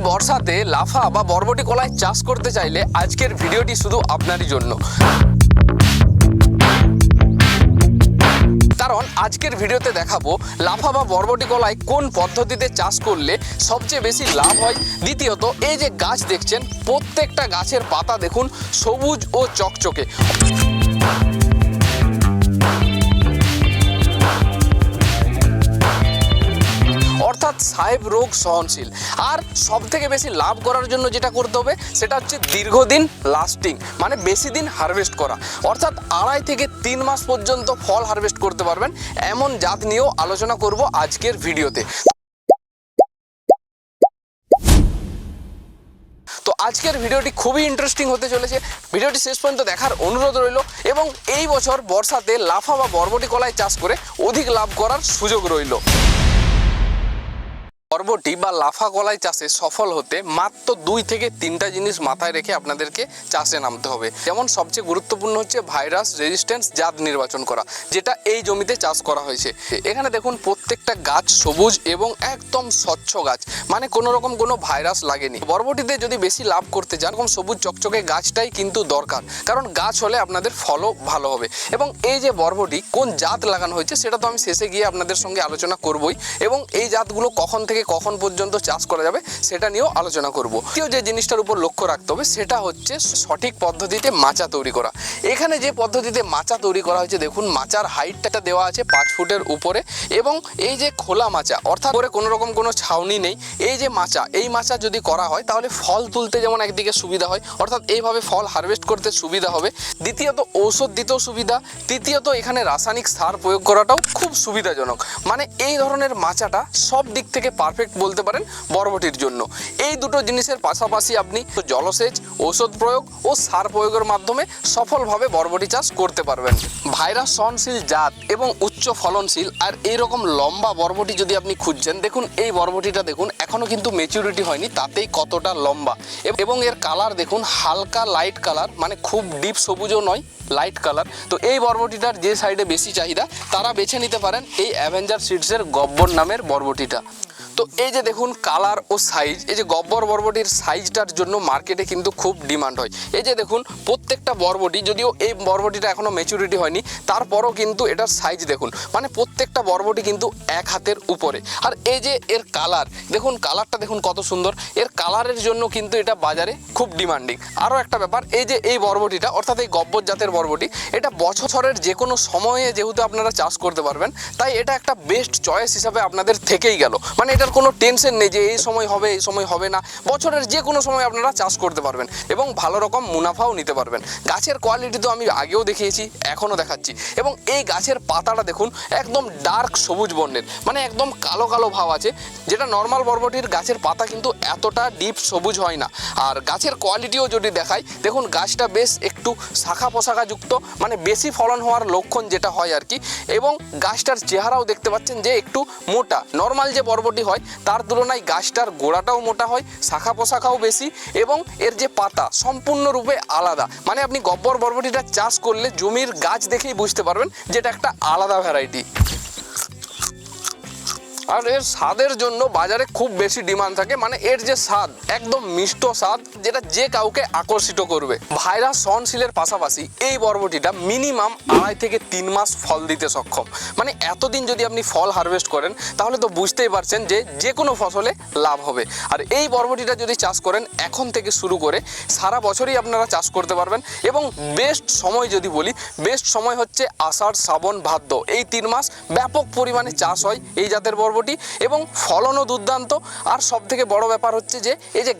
বর্ষাতে লাফা বা বরবটি কলাই চাষ করতে চাইলে আজকের ভিডিওটি শুধু আপনারই জন্য। কারণ আজকের ভিডিওতে দেখাবো লাফা বা বরবটি কলাই কোন পদ্ধতিতে চাষ করলে সবচেয়ে বেশি লাভ হয়। দ্বিতীয়ত, এই যে গাছ দেখছেন, প্রত্যেকটা গাছের পাতা দেখুন সবুজ ও চকচকে, অর্থাৎ সাহেব রোগ সহনশীল। আর সব থেকে বেশি লাভ করার জন্য যেটা করতে হবে সেটা হচ্ছে দীর্ঘদিন লাস্টিং, মানে বেশি দিন হারভেস্ট করা, অর্থাৎ 2.5 থেকে 3 মাস পর্যন্ত ফল হারভেস্ট করতে পারবেন এমন জাত নিয়েও আলোচনা করব আজকের ভিডিওতে। তো আজকের ভিডিওটি খুবই ইন্টারেস্টিং হতে চলেছে, ভিডিওটি শেষ পর্যন্ত দেখার অনুরোধ রইল। এবং এই বছর বর্ষাতে লাফা বা বরবটি কলাই চাষ করে অধিক লাভ করার সুযোগ রইল। বরবটি বা লাফা কলাই চাষে সফল হতে মাত্র 2 থেকে 3টা জিনিস মাথায় রেখে আপনাদেরকে চাষে নামতে হবে। যেমন সবচেয়ে গুরুত্বপূর্ণ হচ্ছে ভাইরাস রেজিস্ট্যান্স জাত নির্বাচন করা, যেটা এই জমিতে চাষ করা হয়েছে। এখানে দেখুন প্রত্যেকটা গাছ সবুজ এবং একদম স্বচ্ছ গাছ, মানে কোনো রকম কোনো ভাইরাস লাগেনি। বরবটিতে যদি বেশি লাভ করতে চান, এরকম সবুজ চকচকে গাছটাই কিন্তু দরকার, কারণ গাছ হলে আপনাদের ফলও ভালো হবে। এবং এই যে বরবটি কোন জাত লাগানো হয়েছে সেটা তো আমি শেষে গিয়ে আপনাদের সঙ্গে আলোচনা করবই, এবং এই জাতগুলো কখন থেকে কখন পর্যন্ত চাষ করা যাবে সেটা নিয়েও আলোচনা করব। দ্বিতীয় যে জিনিসটার উপর লক্ষ্য রাখতে হবে সেটা হচ্ছে সঠিক পদ্ধতিতে মাচা তৈরি করা। এখানে যে পদ্ধতিতে মাচা তৈরি করা হয়েছে দেখুন, মাচার হাইটটা দেওয়া আছে 5 ফুটের উপরে, এবং এই যে খোলা মাচা, অর্থাৎ উপরে কোনো রকম কোনো ছাউনি নেই। এই যে মাচা, এই মাচা যদি করা হয় তাহলে ফল তুলতে যেমন একদিকে সুবিধা হয়, অর্থাৎ এইভাবে ফল হারভেস্ট করতে সুবিধা হবে। দ্বিতীয়ত, ঔষধ দিতেও সুবিধা। তৃতীয়ত, এখানে রাসায়নিক সার প্রয়োগ করাটাও খুব সুবিধাজনক। মানে এই ধরনের মাচাটা সব দিক থেকে পারফেক্ট বলতে পারেন বরবটির জন্য। এই দুটো জিনিসের পাশাপাশি আপনি জলসেচ, ঔষধ প্রয়োগ ও সার প্রয়োগের মাধ্যমে সফলভাবে বরবটি চাষ করতে পারবেন। ভাইরাস সহনশীল জাত এবং উচ্চ ফলনশীল আর এইরকম লম্বা বরবটি যদি আপনি খুঁজছেন, দেখুন এই বরবটিটা দেখুন এখনো কিন্তু ম্যাচুরিটি হয়নি, তাতেই কতটা লম্বা। এবং এর কালার দেখুন হালকা লাইট কালার, মানে খুব ডিপ সবুজও নয়, লাইট কালার। তো এই বরবটিটার যে সাইডে বেশি চাহিদা তারা বেছে নিতে পারেন এই অ্যাভেঞ্জার সিডসের গব্বর নামের বরবটিটা। তো এই যে দেখুন কালার ও সাইজ, এই যে গব্বর বরবটির সাইজটার জন্য মার্কেটে কিন্তু খুব ডিমান্ড হয়। এই যে দেখুন প্রত্যেকটা বরবটি, যদিও এই বরবটিটা এখনও ম্যাচুরিটি হয়নি, তারপরও কিন্তু এটার সাইজ দেখুন, মানে প্রত্যেকটা বরবটি কিন্তু 1 হাতের উপরে। আর এই যে এর কালার দেখুন, কালারটা দেখুন কত সুন্দর, এর কালারের জন্য কিন্তু এটা বাজারে খুব ডিমান্ডিং। আরও একটা ব্যাপার, এই যে এই বরবটিটা, অর্থাৎ এই গব্বর জাতের বরবটি, এটা বছরের যে কোনো সময়ে যেহেতু আপনারা চাষ করতে পারবেন, তাই এটা একটা বেস্ট চয়েস হিসাবে আপনাদের থেকেই গেল। মানে এটার কোনো টেনশন নেই যে এই সময় হবে এই সময় হবে না, বছরের যে কোনো সময় আপনারা চাষ করতে পারবেন এবং ভালো রকম মুনাফাও নিতে পারবেন। গাছের কোয়ালিটি তো আমি আগেও দেখিয়েছি, এখনও দেখাচ্ছি। এবং এই গাছের পাতাটা দেখুন একদম ডার্ক সবুজ বর্ণের, মানে একদম কালো কালো ভাব আছে, যেটা নর্মাল বরবটির গাছের পাতা কিন্তু এতটা ডিপ সবুজ হয় না। আর গাছের কোয়ালিটিও যদি দেখাই, দেখুন গাছটা বেশ একটু শাখা পোশাখাযুক্ত, মানে বেশি ফলন হওয়ার লক্ষণ যেটা হয় আর কি। এবং গাছটার চেহারাও দেখতে পাচ্ছেন যে একটু মোটা, নর্মাল যে বরবটি হয় তার তুলনায় গাছটার গোড়াটাও মোটা হয়, শাখা পোশাখাও বেশি, এবং এর যে পাতা সম্পূর্ণরূপে আলাদা। মানে আপনি গব্বর বরবটিটা চাষ করলে জমির গাছ দেখেই বুঝতে পারবেন যেটা একটা আলাদা ভ্যারাইটি। আর এর স্বাদের জন্য বাজারে খুব বেশি ডিমান্ড থাকে, মানে এর যে স্বাদ একদম মিষ্ট স্বাদ, যেটা যে কাউকে আকর্ষিত করবে। ভাইরাস সহনশীলের পাশাপাশি এই বরবটিটা মিনিমাম 2.5 থেকে 3 মাস ফল দিতে সক্ষম। মানে এতদিন যদি আপনি ফল হারভেস্ট করেন তাহলে তো বুঝতেই পারছেন যে যে কোনো ফসলে লাভ হবে। আর এই বরবটিটা যদি চাষ করেন এখন থেকে শুরু করে সারা বছরই আপনারা চাষ করতে পারবেন। এবং বেস্ট সময় যদি বলি, বেস্ট সময় হচ্ছে আষাঢ়, শ্রাবণ, ভাদ্র, এই 3 মাস ব্যাপক পরিমাণে চাষ হয় এই জাতের বরবটি, এবং ফলনও দুর্দান্ত। আর সব থেকে বড় ব্যাপার হচ্ছে যে এই যে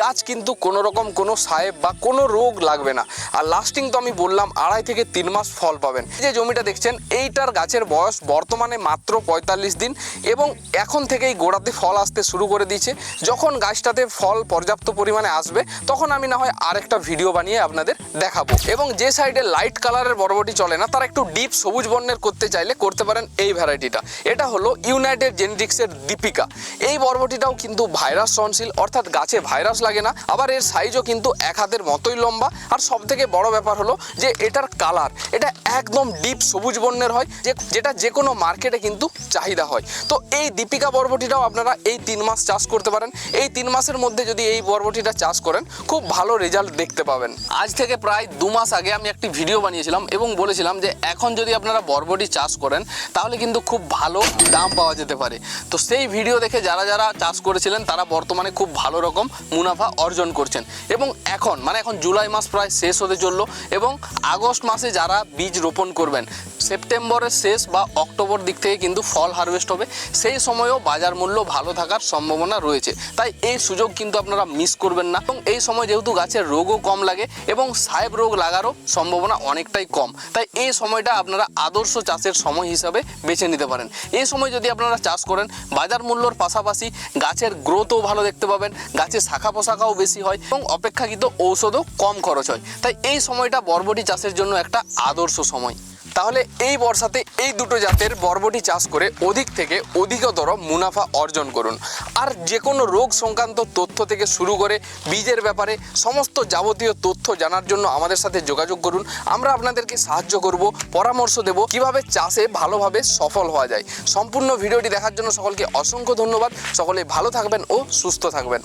গাছ কিন্তু কোনো রকম কোনো সাহেব বা কোনো রোগ লাগবে না। আর লাস্টিং তো আমি বললাম 2.5 থেকে 3 মাস ফল পাবেন। এই যে জমিটা দেখছেন, এইটার গাছের বয়স বর্তমানে মাত্র 45 দিন, এবং এখন থেকেই গোড়াতে ফল আসতে শুরু করে দিয়েছে। যখন গাছটাতে ফল পর্যাপ্ত পরিমাণে আসবে তখন আমি না হয় আরেকটা ভিডিও বানিয়ে আপনাদের দেখাবো। এবং যে সাইডে লাইট কালারের বরবটি চলে না, তারা একটু ডিপ সবুজ বর্ণের করতে চাইলে করতে পারেন এই ভ্যারাইটিটা। এটা হলো ইউনাইটেড লিমিটেড জেনেটিক্সের দীপিকা। এই বরবটিটাও কিন্তু ভাইরাস সহনশীল, অর্থাৎ গাছে ভাইরাস লাগে না, আবার এর সাইজও কিন্তু এক হাতের মতোই লম্বা। আর সব থেকে বড় ব্যাপার হলো যে এটার কালার, এটা একদম ডিপ সবুজ বর্ণের হয়, যেটা যে কোনো মার্কেটে কিন্তু চাহিদা হয়। তো এই দীপিকা বরবটিটাও আপনারা এই 3 মাস চাষ করতে পারেন। এই 3 মাসের মধ্যে যদি এই বরবটিটা চাষ করেন খুব ভালো রেজাল্ট দেখতে পাবেন। আজ থেকে প্রায় 2 মাস আগে আমি একটি ভিডিও বানিয়েছিলাম এবং বলেছিলাম যে এখন যদি আপনারা বরবটি চাষ করেন তাহলে কিন্তু খুব ভালো দাম পাওয়া যেতে পারে। তো সেই ভিডিও দেখে যারা যারা চাষ করেছিলেন তারা বর্তমানে খুব ভালো রকম মুনাফা অর্জন করছেন। এবং এখন জুলাই মাস প্রায় শেষ হতে চললো এবং আগস্ট মাসে যারা বীজ রোপণ করবেন, সেপ্টেম্বরের শেষ বা অক্টোবর দিক থেকে কিন্তু ফল হারভেস্ট হবে, সেই সময়ও বাজার মূল্য ভালো থাকার সম্ভাবনা রয়েছে। তাই এই সুযোগ কিন্তু আপনারা মিস করবেন না। এবং এই সময় যেহেতু গাছের রোগও কম লাগে এবং সাহেব রোগ লাগারও সম্ভাবনা অনেকটাই কম, তাই এই সময়টা আপনারা আদর্শ চাষের সময় হিসাবে বেছে নিতে পারেন। এই সময় যদি আপনারা চাষ করেন বাজার মূল্যর পাশাপাশি গাছের গ্রোথও ভালো দেখতে পাবেন, গাছের শাখা পোশাকাও বেশি হয় এবং অপেক্ষাকৃত ঔষধও কম খরচ হয়। তাই এই সময়টা বরবটি চাষের জন্য একটা আদর্শ সময়। তাহলে এই বর্ষাতে এই দুটো জাতের বরবটি চাষ করে অধিক থেকে অধিকতর মুনাফা অর্জন করুন। আর যে কোনো রোগ সংক্রান্ত তথ্য থেকে শুরু করে বীজের ব্যাপারে সমস্ত যাবতীয় তথ্য জানার জন্য আমাদের সাথে যোগাযোগ করুন। আমরা আপনাদেরকে সাহায্য করব, পরামর্শ দেব কিভাবে চাষে ভালোভাবে সফল হওয়া যায়। সম্পূর্ণ ভিডিওটি দেখার জন্য সকলকে অসংখ্য ধন্যবাদ। সকলে ভালো থাকবেন ও সুস্থ থাকবেন।